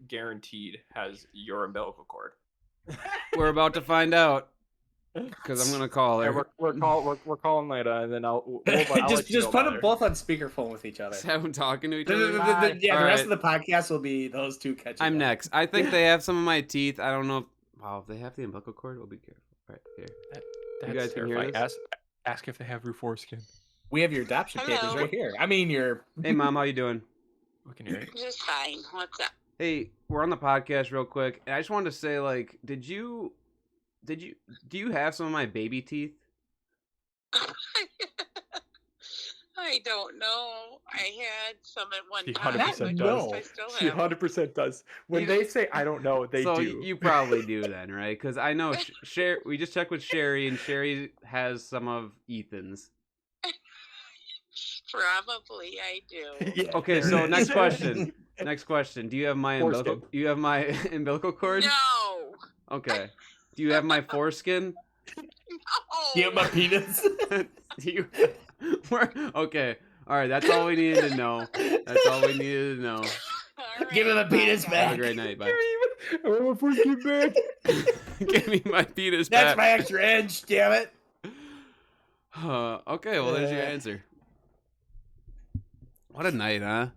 guaranteed has your umbilical cord. We're about to find out because I'm gonna call Yeah, her. we're calling Leda, and then I'll let you just know put about them her. both on speakerphone with each other. Just have them talking to each The- the- other. the- yeah, the All rest right. of the podcast will be those two catching I'm up. next. I think they have some of my teeth. I don't know. Wow, if they have the umbilical cord, we'll be careful. Right here. That's guys can hear terrifying. this? Ask if they have roof foreskin. We have your adoption papers Hello. right here. I mean, your Hey, Mom, how you doing? We can hear it. Just fine. What's up? Hey, we're on the podcast real quick, and I just wanted to say, like, do you have some of my baby teeth? I don't know. I had some at one She time. 100% I does. guess I still She have. 100% does. When You- they say I don't know, they so do. you probably do then, right? Because I know we just checked with Sherry, and Sherry has some of Ethan's. Probably I do. Yeah, Okay, there so it next is. question. Next question. Do you have my umbilical? Foreskin. Do you have my umbilical cord? No. Okay. Do you have my foreskin? No. you have my penis. Do you? Okay. All right. That's all we needed to know. That's all we needed to know. All Give me the right, penis bye, back. Have a great night. Bye. I want my foreskin back. Give me my penis That's back. my extra edge. Damn it. Okay. Well, there's your answer. What a night, huh?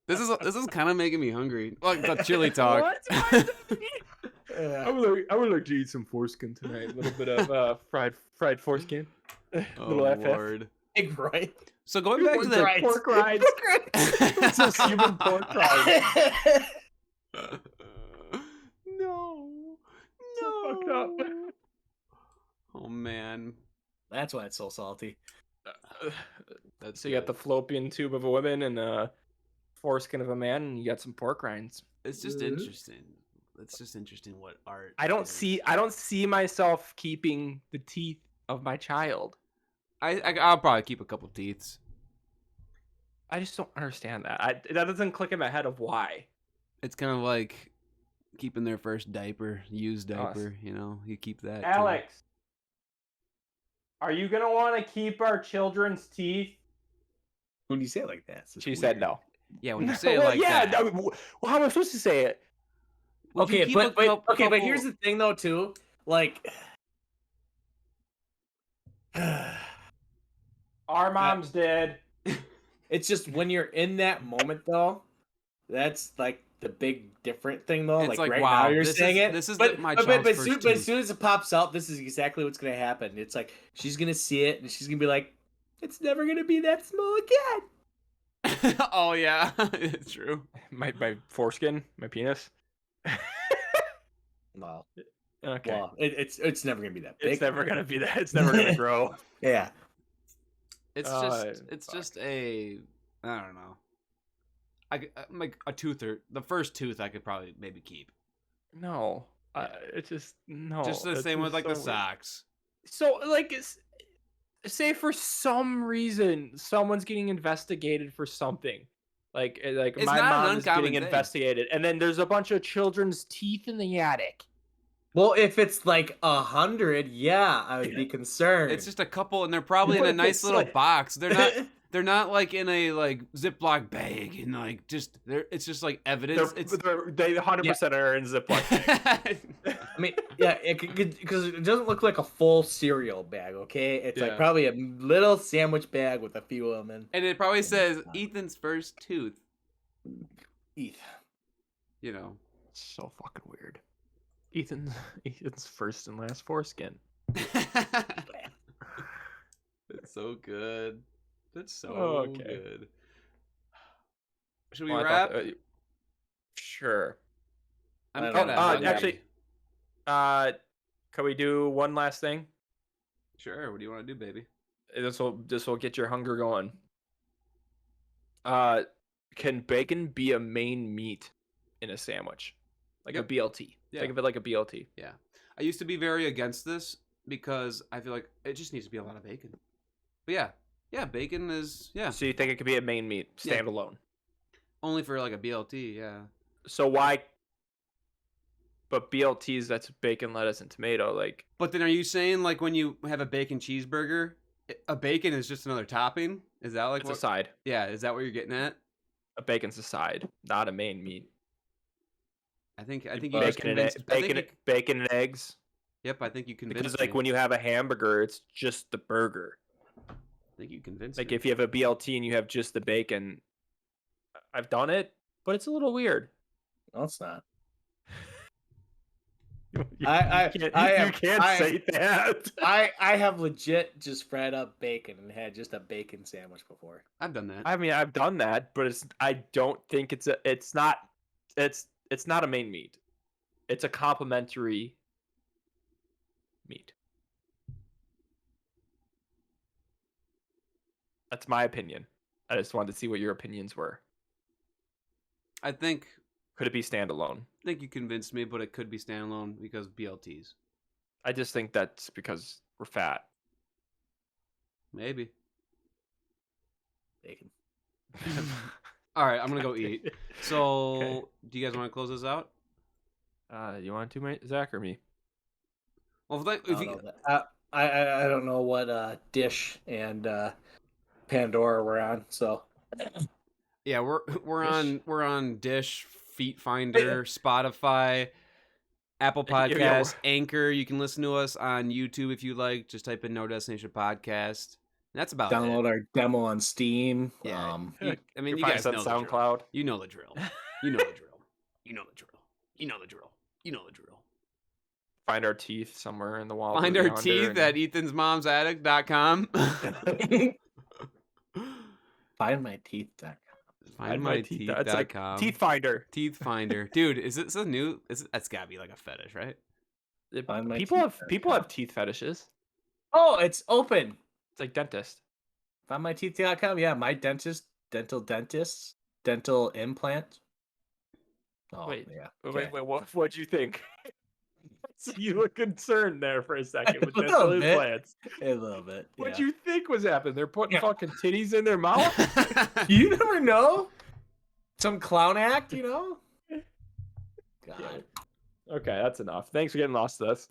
This is kind of making me hungry. Like the chili talk. What? I would like to eat some foreskin tonight. A little bit of fried foreskin. Oh Little FF. Lord. Big right. So going back to that. Pork rinds. It's a human pork rind. No. fucked up. Oh man. That's why it's so salty. That's So you got the fallopian tube of a woman and the foreskin of a man, and you got some pork rinds. It's just interesting. It's just interesting what art. I don't is. see myself keeping the teeth of my child. I'll probably keep a couple teeths. I just don't understand that. That doesn't click in my head of why. It's kind of like keeping their first diaper, used Oh, diaper. You know, you keep that. too. Alex, are you gonna want to keep our children's teeth? When you say it like that, it's just She said weird. no. Yeah, when you say it Well, like yeah, that. well, how am I supposed to say it? Would you Okay, keep but a but couple- but here's the thing though too. Like Our moms did. it's just when you're in that moment though, that's like the big different thing though. It's like, right wow, now you're this saying is- it. this is but, my but, child's but, first but as tooth. soon as it pops out, this is exactly what's gonna happen. It's like she's gonna see it and she's gonna be like, it's never gonna be that small again. Oh yeah, it's true. My foreskin, my penis. Well, Okay. it's never gonna be that big. It's never gonna be that. It's never gonna grow. Yeah. It's fuck. just a, I don't know. I'm like a tooth or the first tooth I could probably maybe keep. No, Yeah. it's just no. Just the it's same with just like so the weird. socks. So like, say for some reason someone's getting investigated for something, like It's my not an mom is uncommon getting thing. investigated, and then there's a bunch of children's teeth in the attic. Well, if it's like 100, yeah, I would be concerned. It's just a couple, and they're probably in But a if nice it's little like- box. They're not like in a like Ziploc bag and like just it's just like evidence. They 100% are in Ziploc bags. I mean, yeah, because it doesn't look like a full cereal bag. Okay, it's Yeah. like probably a little sandwich bag with a few of them in. And it probably says Ethan's first tooth. Eat. You know. So fucking weird. Ethan's first and last foreskin. It's so good. That's so Okay. good. Should we Well, I wrap? thought sure. I'm I kind don't of know. Actually, can we do one last thing? sure. What do you want to do, baby? This will get your hunger going. Can bacon be a main meat in a sandwich, like Yep. a BLT? Yeah. Think of it like a BLT. Yeah, I used to be very against this because I feel like it just needs to be a lot of bacon. But yeah, bacon is So you think it could be a main meat Yeah. standalone? only for like a BLT. Yeah. So why? But BLTs, that's bacon, lettuce, and tomato. Like But then, are you saying like when you have a bacon cheeseburger, a bacon is just another topping? Is that like it's a what? side. Yeah, is that what you're getting at? A bacon's a side, not a main meat. I think you just Bacon and convinced. I think you- bacon and eggs. Yep, I think you convinced Because like me. when you have a hamburger, it's just the burger. I think you convinced Like me. if you have a BLT and you have just the bacon, I've done it, but it's a little weird. No, it's not. You I can't say that. I have legit just fried up bacon and had just a bacon sandwich before. I've done that. I mean, I've done that, but I don't think it's not a main meat. It's a complementary meat. That's my opinion. I just wanted to see what your opinions were. I think Could it be standalone? you convinced me, but it could be standalone because BLTs. I just think that's because we're fat. Maybe. Bacon. All right, I'm gonna go eat. So, Okay. do you guys want to close this out? You want to, mate? Zach or me? Well, I don't know that. I don't know what Dish and Pandora were on, so yeah, we're Dish. on Dish, Feet Finder, Spotify, Apple Yeah, Podcasts, Anchor. You can listen to us on YouTube if you like. Just type in No Destination Podcast. And that's about download it. our demo on Steam. Yeah. You- I mean, You you find guys us know on the drill. SoundCloud. You know the drill. You know the drill. You know the drill. You know the drill. You know the drill. Find our teeth somewhere in the wall. Find our teeth at ethansmomsaddict.com. Find my teeth. Find my teeth.com. It's like Teeth Finder. Teeth Finder. Dude, is it so new? That's gotta be like a fetish, right? Find my People teeth. have teeth fetishes. Oh, it's open. It's like dentist. FindMyTeeth.com. Yeah, my dentist, dental implant. Oh, Wait, yeah. Wait, okay. what'd you think? So you look concerned there for a second with A dental little bit. implants. A little bit. What'd yeah. you think was happening? They're putting Yeah. fucking titties in their mouth? You never know. Some clown act, you know? God. Okay, that's enough. Thanks for getting lost to us.